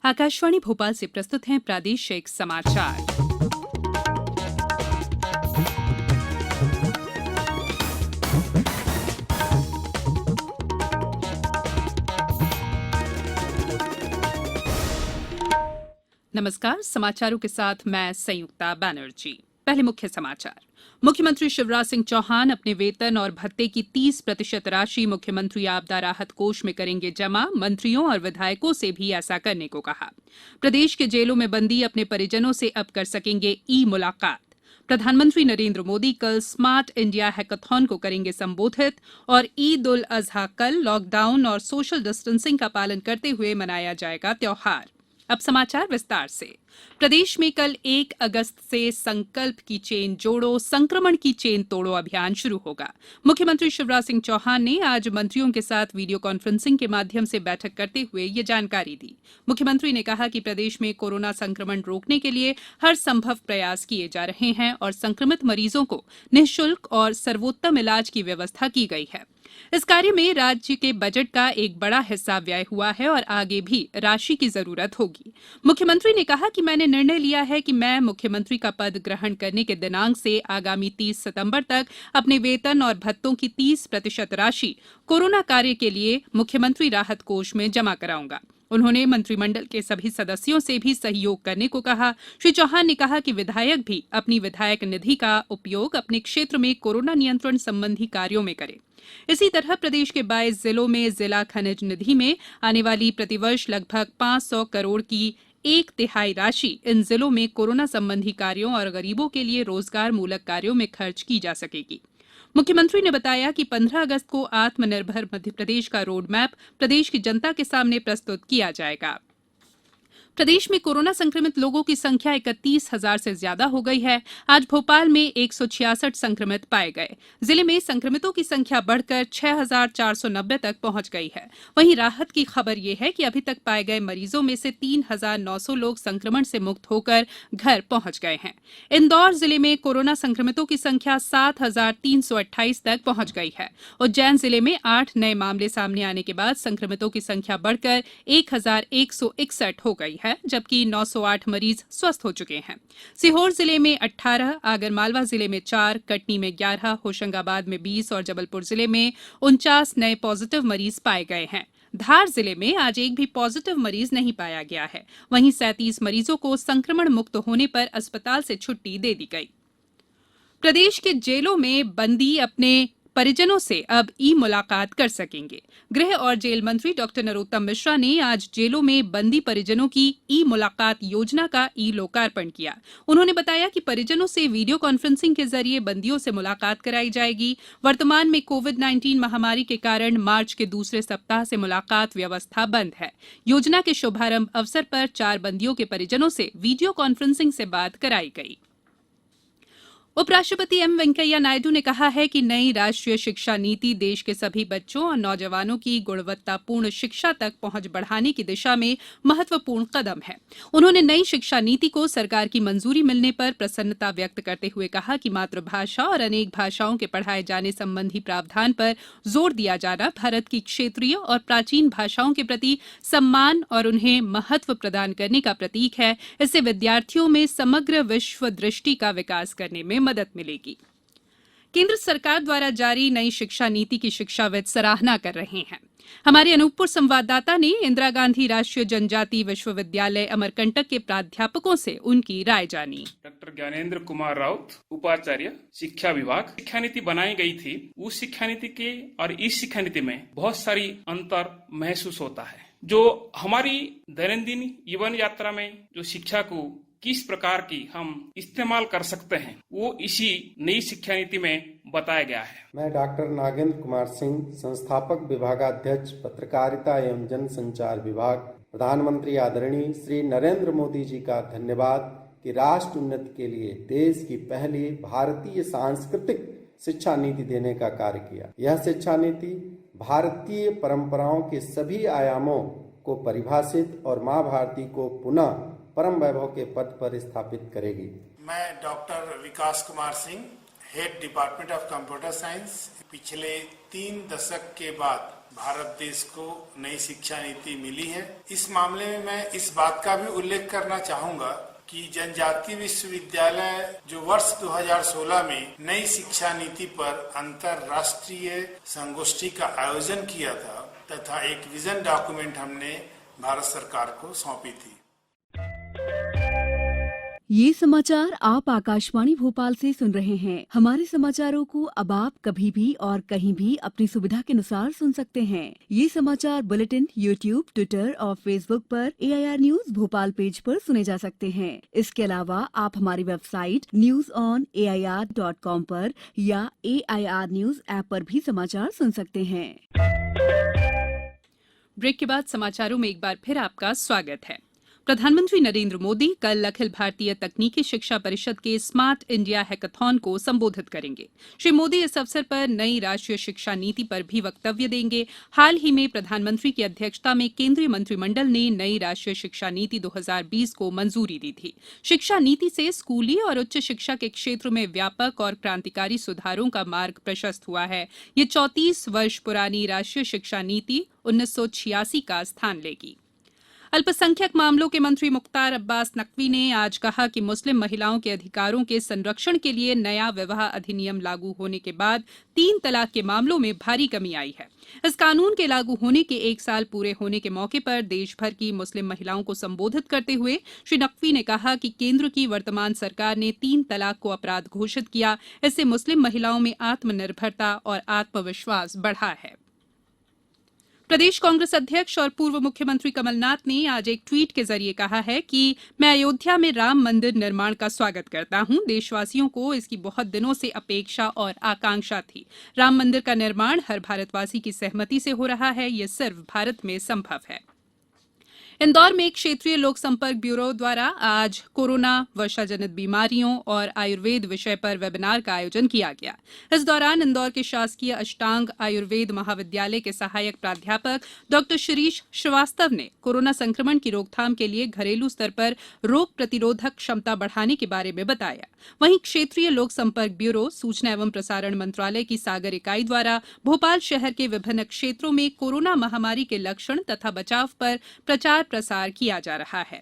आकाशवाणी भोपाल से प्रस्तुत हैं प्रादेशिक समाचार। नमस्कार, समाचारों के साथ मैं संयुक्ता बैनर्जी। पहले मुख्य समाचार। मुख्यमंत्री शिवराज सिंह चौहान अपने वेतन और भत्ते की 30% राशि मुख्यमंत्री आपदा राहत कोष में करेंगे जमा। मंत्रियों और विधायकों से भी ऐसा करने को कहा। प्रदेश के जेलों में बंदी अपने परिजनों से अब कर सकेंगे ई मुलाकात। प्रधानमंत्री नरेंद्र मोदी कल स्मार्ट इंडिया हैकाथॉन को करेंगे संबोधित। और ईद उल अजहा कल लॉकडाउन और सोशल डिस्टेंसिंग का पालन करते हुए मनाया जाएगा त्योहार। अब समाचार विस्तार से। प्रदेश में कल 1 अगस्त से संकल्प की चेन जोड़ो, संक्रमण की चेन तोड़ो अभियान शुरू होगा। मुख्यमंत्री शिवराज सिंह चौहान ने आज मंत्रियों के साथ वीडियो कॉन्फ्रेंसिंग के माध्यम से बैठक करते हुए ये जानकारी दी। मुख्यमंत्री ने कहा कि प्रदेश में कोरोना संक्रमण रोकने के लिए हर संभव प्रयास किए जा रहे हैं और संक्रमित मरीजों को निःशुल्क और सर्वोत्तम इलाज की व्यवस्था की गई है। इस कार्य में राज्य के बजट का एक बड़ा हिस्सा व्यय हुआ है और आगे भी राशि की जरूरत होगी। मुख्यमंत्री ने कहा कि मैंने निर्णय लिया है कि मैं मुख्यमंत्री का पद ग्रहण करने के दिनांक से आगामी 30 सितंबर तक अपने वेतन और भत्तों की 30% राशि कोरोना कार्य के लिए मुख्यमंत्री राहत कोष में जमा कराऊंगा। उन्होंने मंत्रिमंडल के सभी सदस्यों से भी सहयोग करने को कहा। श्री चौहान ने कहा कि विधायक भी अपनी विधायक निधि का उपयोग अपने क्षेत्र में कोरोना नियंत्रण संबंधी कार्यों में करें। इसी तरह प्रदेश के 22 जिलों में जिला खनिज निधि में आने वाली प्रतिवर्ष लगभग 500 करोड़ की 1/3 राशि इन जिलों में कोरोना संबंधी कार्यों और गरीबों के लिए रोजगार मूलक कार्यों में खर्च की जा सकेगी। मुख्यमंत्री ने बताया कि 15 अगस्त को आत्मनिर्भर मध्यप्रदेश का रोड मैप प्रदेश की जनता के सामने प्रस्तुत किया जाएगा। प्रदेश में कोरोना संक्रमित लोगों की संख्या 31,000 से ज्यादा हो गई है। आज भोपाल में 166 संक्रमित पाए गए। जिले में संक्रमितों की संख्या बढ़कर 6,490 तक पहुंच गई है। वहीं राहत की खबर यह है कि अभी तक पाए गए मरीजों में से 3,900 लोग संक्रमण से मुक्त होकर घर पहुंच गए हैं। इंदौर जिले में कोरोना संक्रमितों की संख्या 7,328 तक पहुंच गई है। उज्जैन जिले में 8 नए मामले सामने आने के बाद संक्रमितों की संख्या बढ़कर 1,161 हो गई है, जबकि 908 मरीज स्वस्थ हो चुके हैं। सीहोर जिले में 18, आगरमालवा जिले में 4, कटनी में 11, होशंगाबाद में 20 और जबलपुर जिले में 49 नए पॉजिटिव मरीज पाए गए हैं। धार जिले में आज एक भी पॉजिटिव मरीज नहीं पाया गया है। वहीं 37 मरीजों को संक्रमण मुक्त होने पर अस्पताल से छुट्टी दे दी गई। प्रदेश के जेलों में बंदी अपने परिजनों से अब ई मुलाकात कर सकेंगे। गृह और जेल मंत्री डॉ नरोत्तम मिश्रा ने आज जेलों में बंदी परिजनों की ई मुलाकात योजना का ई लोकार्पण किया। उन्होंने बताया कि परिजनों से वीडियो कॉन्फ्रेंसिंग के जरिए बंदियों से मुलाकात कराई जाएगी। वर्तमान में कोविड-19 महामारी के कारण मार्च के दूसरे सप्ताह से मुलाकात व्यवस्था बंद है। योजना के शुभारंभ अवसर पर 4 बंदियों के परिजनों से वीडियो कॉन्फ्रेंसिंग से बात कराई गई। उपराष्ट्रपति एम वेंकैया नायडू ने कहा है कि नई राष्ट्रीय शिक्षा नीति देश के सभी बच्चों और नौजवानों की गुणवत्तापूर्ण शिक्षा तक पहुंच बढ़ाने की दिशा में महत्वपूर्ण कदम है। उन्होंने नई शिक्षा नीति को सरकार की मंजूरी मिलने पर प्रसन्नता व्यक्त करते हुए कहा कि मातृभाषा और अनेक भाषाओं के पढ़ाए जाने संबंधी प्रावधान पर जोर दिया जाना भारत की क्षेत्रीय और प्राचीन भाषाओं के प्रति सम्मान और उन्हें महत्व प्रदान करने का प्रतीक है। इससे विद्यार्थियों में समग्र विश्व दृष्टि का विकास करने में मदद मिलेगी। केंद्र सरकार द्वारा जारी नई शिक्षा नीति की शिक्षाविद सराहना कर रहे हैं। हमारे अनूपपुर संवाददाता ने इंदिरा गांधी राष्ट्रीय जनजाति विश्वविद्यालय अमरकंटक के प्राध्यापकों से उनकी राय जानी। डॉक्टर ज्ञानेंद्र कुमार राउत, उपाचार्य, शिक्षा विभाग। शिक्षा नीति बनाई गई थी, उस शिक्षा नीति के और इस शिक्षा नीति में बहुत सारी अंतर महसूस होता है। जो हमारी दैनंदिन जीवन यात्रा में जो शिक्षा को किस प्रकार की हम इस्तेमाल कर सकते हैं, वो इसी नई शिक्षा नीति में बताया गया है। मैं डॉक्टर नागेंद्र कुमार सिंह, संस्थापक विभागाध्यक्ष, पत्रकारिता एवं जनसंचार विभाग। प्रधानमंत्री आदरणीय श्री नरेंद्र मोदी जी का धन्यवाद कि राष्ट्र उन्नति के लिए देश की पहली भारतीय सांस्कृतिक शिक्षा नीति देने का कार्य किया। यह शिक्षा नीति भारतीय परंपराओं के सभी आयामों को परिभाषित और माँ भारती को पुनः परम वैभव के पद पर स्थापित करेगी। मैं doctor Vikas Kumar Singh, head department of computer science. पिछले 3 दशक के बाद भारत देश को नई शिक्षा नीति मिली है। इस मामले में मैं इस बात का भी उल्लेख करना चाहूंगा कि जनजातीय विश्वविद्यालय जो वर्ष 2016 में नई शिक्षा नीति पर अंतर्राष्ट्रीय संगोष्ठी का आयोजन किया था तथा एक विजन डॉक्यूमेंट हमने भारत सरकार को सौंपी थी। ये समाचार आप आकाशवाणी भोपाल से सुन रहे हैं। हमारे समाचारों को अब आप कभी भी और कहीं भी अपनी सुविधा के अनुसार सुन सकते हैं। ये समाचार बुलेटिन यूट्यूब, ट्विटर और फेसबुक पर AIR न्यूज भोपाल पेज पर सुने जा सकते हैं। इसके अलावा आप हमारी वेबसाइट newsonair.com पर या AIR न्यूज ऐप पर भी समाचार सुन सकते हैं। ब्रेक के बाद समाचारों में एक बार फिर आपका स्वागत है। प्रधानमंत्री नरेंद्र मोदी कल अखिल भारतीय तकनीकी शिक्षा परिषद के स्मार्ट इंडिया हैकाथॉन को संबोधित करेंगे। श्री मोदी इस अवसर पर नई राष्ट्रीय शिक्षा नीति पर भी वक्तव्य देंगे। हाल ही में प्रधानमंत्री की अध्यक्षता में केंद्रीय मंत्रिमंडल ने नई राष्ट्रीय शिक्षा नीति 2020 को मंजूरी दी थी। शिक्षा नीति से स्कूली और उच्च शिक्षा के क्षेत्र में व्यापक और क्रांतिकारी सुधारों का मार्ग प्रशस्त हुआ है। ये 34 वर्ष पुरानी राष्ट्रीय शिक्षा नीति 1986 का स्थान लेगी। अल्पसंख्यक मामलों के मंत्री मुख्तार अब्बास नकवी ने आज कहा कि मुस्लिम महिलाओं के अधिकारों के संरक्षण के लिए नया विवाह अधिनियम लागू होने के बाद 3 तलाक के मामलों में भारी कमी आई है। इस कानून के लागू होने के 1 साल पूरे होने के मौके पर देश भर की मुस्लिम महिलाओं को संबोधित करते हुए श्री नकवी ने कहा कि केंद्र की वर्तमान सरकार ने 3 तलाक को अपराध घोषित किया। इससे मुस्लिम महिलाओं में आत्मनिर्भरता और आत्मविश्वास बढ़ा है। प्रदेश कांग्रेस अध्यक्ष और पूर्व मुख्यमंत्री कमलनाथ ने आज एक ट्वीट के जरिए कहा है कि मैं अयोध्या में राम मंदिर निर्माण का स्वागत करता हूं। देशवासियों को इसकी बहुत दिनों से अपेक्षा और आकांक्षा थी। राम मंदिर का निर्माण हर भारतवासी की सहमति से हो रहा है। ये सिर्फ भारत में संभव है। इंदौर में क्षेत्रीय लोक संपर्क ब्यूरो द्वारा आज कोरोना, वर्षा जनित बीमारियों और आयुर्वेद विषय पर वेबिनार का आयोजन किया गया। इस दौरान इंदौर के शासकीय अष्टांग आयुर्वेद महाविद्यालय के सहायक प्राध्यापक डॉ शिरीष श्रीवास्तव ने कोरोना संक्रमण की रोकथाम के लिए घरेलू स्तर पर रोग प्रतिरोधक क्षमता बढ़ाने के बारे में बताया। वहीं क्षेत्रीय लोक संपर्क ब्यूरो, सूचना एवं प्रसारण मंत्रालय की सागर इकाई द्वारा भोपाल शहर के विभिन्न क्षेत्रों में कोरोना महामारी के लक्षण तथा बचाव पर प्रचार प्रसार किया जा रहा है।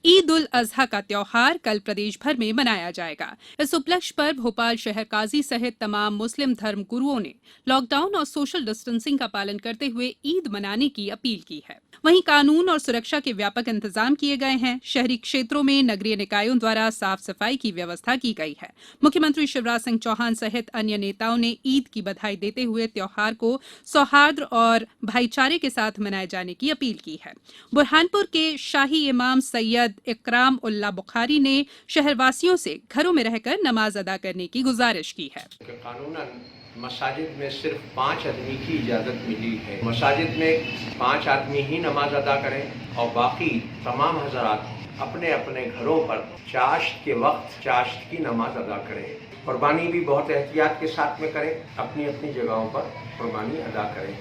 ईद उल अजहा का त्योहार कल प्रदेश भर में मनाया जाएगा। इस उपलक्ष्य पर भोपाल शहर काजी सहित तमाम मुस्लिम धर्म गुरुओं ने लॉकडाउन और सोशल डिस्टेंसिंग का पालन करते हुए ईद मनाने की अपील की है। वहीं कानून और सुरक्षा के व्यापक इंतजाम किए गए हैं। शहरी क्षेत्रों में नगरीय निकायों द्वारा साफ सफाई की व्यवस्था की गई है। मुख्यमंत्री शिवराज सिंह चौहान सहित अन्य नेताओं ने ईद की बधाई देते हुए त्योहार को सौहार्द और भाईचारे के साथ मनाए जाने की अपील की है। बुरहानपुर के शाही इमाम सैयद इकराम उल्ला बुखारी ने शहरवासियों से घरों में रहकर नमाज अदा करने की गुजारिश की है। कानूनन मसाजिद में सिर्फ 5 आदमी की इजाज़त मिली है। मसाजिद में 5 आदमी ही नमाज अदा करें और बाकी तमाम हजरात अपने अपने घरों पर चाश्त के वक्त चाश्त की नमाज अदा करें। कुर्बानी भी बहुत एहतियात के साथ में करें। अपनी अपनी जगहों पर कुर्बानी अदा करें।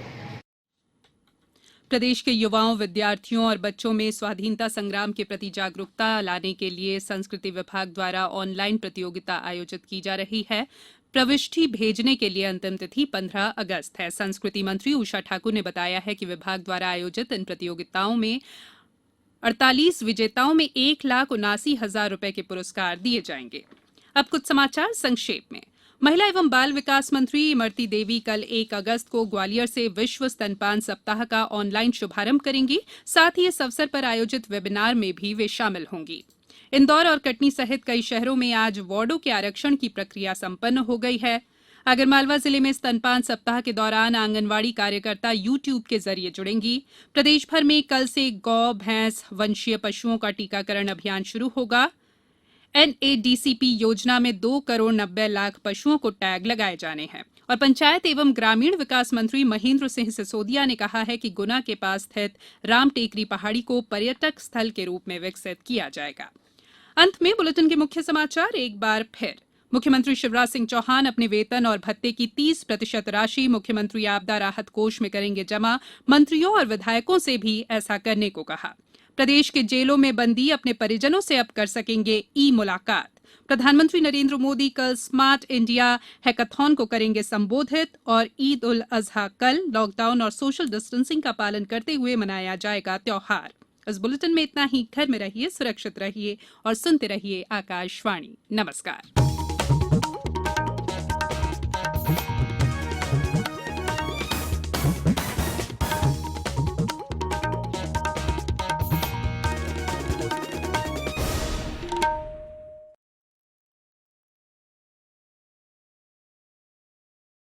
प्रदेश के युवाओं, विद्यार्थियों और बच्चों में स्वाधीनता संग्राम के प्रति जागरूकता लाने के लिए संस्कृति विभाग द्वारा ऑनलाइन प्रतियोगिता आयोजित की जा रही है। प्रविष्टि भेजने के लिए अंतिम तिथि 15 अगस्त है। संस्कृति मंत्री उषा ठाकुर ने बताया है कि विभाग द्वारा आयोजित इन प्रतियोगिताओं में 48 विजेताओं में 1,79,000 रुपए के पुरस्कार दिए जाएंगे। अब कुछ समाचार संक्षेप में। महिला एवं बाल विकास मंत्री इमरती देवी कल 1 अगस्त को ग्वालियर से विश्व स्तनपान सप्ताह का ऑनलाइन शुभारंभ करेंगी। साथ ही इस अवसर पर आयोजित वेबिनार में भी वे शामिल होंगी। इंदौर और कटनी सहित कई शहरों में आज वार्डों के आरक्षण की प्रक्रिया संपन्न हो गई है। आगरमालवा जिले में स्तनपान सप्ताह के दौरान आंगनवाड़ी कार्यकर्ता यूट्यूब के जरिए जुड़ेंगी। प्रदेश भर में कल से गौ, भैंस, वंशीय पशुओं का टीकाकरण अभियान शुरू होगा। NADCP योजना में 2 करोड़ 90 लाख पशुओं को टैग लगाए जाने हैं। और पंचायत एवं ग्रामीण विकास मंत्री महेंद्र सिंह सिसोदिया ने कहा है कि गुना के पास स्थित राम टेकरी पहाड़ी को पर्यटक स्थल के रूप में विकसित किया जाएगा। अंत में बुलेटिन के मुख्य समाचार एक बार फिर। मुख्यमंत्री शिवराज सिंह चौहान अपने वेतन और भत्ते की 30% राशि मुख्यमंत्री आपदा राहत कोष में करेंगे जमा। मंत्रियों और विधायकों से भी ऐसा करने को कहा। प्रदेश के जेलों में बंदी अपने परिजनों से अब कर सकेंगे ई मुलाकात। प्रधानमंत्री नरेंद्र मोदी कल स्मार्ट इंडिया हैकाथॉन को करेंगे संबोधित और ईद उल अजहा कल। लॉकडाउन और सोशल डिस्टेंसिंग का पालन करते हुए मनाया जाएगा त्योहार। इस बुलेटिन में इतना ही। घर में रहिए, सुरक्षित रहिए और सुनते रहिए आकाशवाणी। नमस्कार।